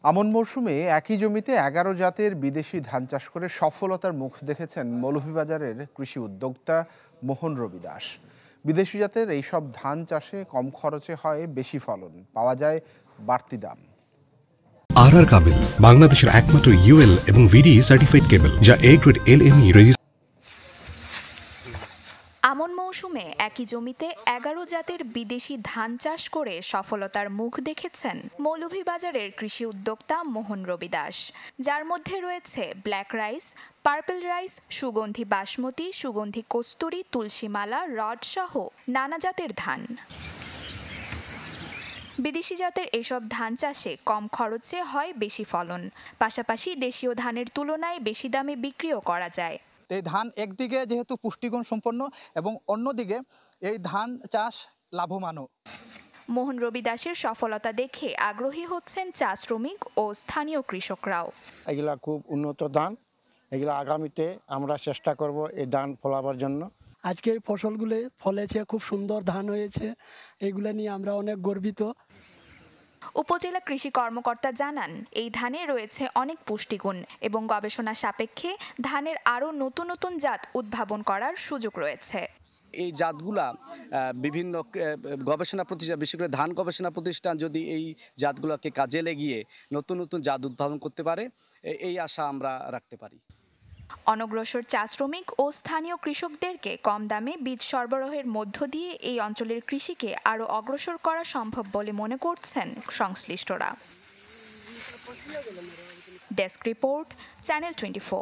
আমন মৌসুমে একই জমিতে ১১ জাতের বিদেশি ধান চাষ করে সফলতার মুখ দেখেছেন মৌলভীবাজারের কৃষি উদ্যোক্তা মোহন রবি দাস। বিদেশি জাতের এইসব ধান চাষে কম খরচে হয় বেশি ফলন, পাওয়া যায় বাড়তি দাম। আর কাবেল বাংলাদেশের একমাত্র ইউএল এবং ভিডি সার্টিফাইড কেবল, যা এ গ্রেড এলএমই রেজিস্ট্রেশন। আমন মৌসুমে একই জমিতে ১১ জাতের বিদেশি ধান চাষ করে সফলতার মুখ দেখেছেন মৌলভীবাজারের কৃষি উদ্যোক্তা মোহন রবি দাস, যার মধ্যে রয়েছে ব্ল্যাক রাইস, পার্পল রাইস, সুগন্ধি বাসমতি, সুগন্ধি কস্তুরী, তুলসীমালা, রড সহ নানা জাতের ধান। বিদেশি জাতের এসব ধান চাষে কম খরচে হয় বেশি ফলন, পাশাপাশি দেশীয় ধানের তুলনায় বেশি দামে বিক্রিও করা যায়। এই ধান একদিকে যেহেতু পুষ্টিগুণ সম্পন্ন এবং অন্যদিকে এই ধান চাষ লাভবানও। মোহন রবি দাসের সফলতা দেখে আগ্রহী হচ্ছেন চা শ্রমিক ও স্থানীয় কৃষকরাও। এগুলা খুব উন্নত ধান, এগুলো আগামীতে আমরা চেষ্টা করব এই ধান ফলাবার জন্য। আজকে এই ফসলগুলো ফলেছে, খুব সুন্দর ধান হয়েছে, এগুলা নিয়ে আমরা অনেক গর্বিত। উপজেলা কৃষি কর্মকর্তা জানান, এই ধানে রয়েছে অনেক পুষ্টিগুণ এবং গবেষণা সাপেক্ষে ধানের আরও নতুন নতুন জাত উদ্ভাবন করার সুযোগ রয়েছে। এই জাতগুলা বিভিন্ন গবেষণা প্রতিষ্ঠান, বিশেষ করে ধান গবেষণা প্রতিষ্ঠান যদি এই জাতগুলোকে কাজে লাগিয়ে নতুন নতুন জাত উদ্ভাবন করতে পারে, এই আশা আমরা রাখতে পারি। অনগ্রসর চা শ্রমিক ও স্থানীয় কৃষকদেরকে কম দামে বীজ সরবরাহের মধ্য দিয়ে এই অঞ্চলের কৃষিকে আরও অগ্রসর করা সম্ভব বলে মনে করছেন সংশ্লিষ্টরা। Desk report, channel 24।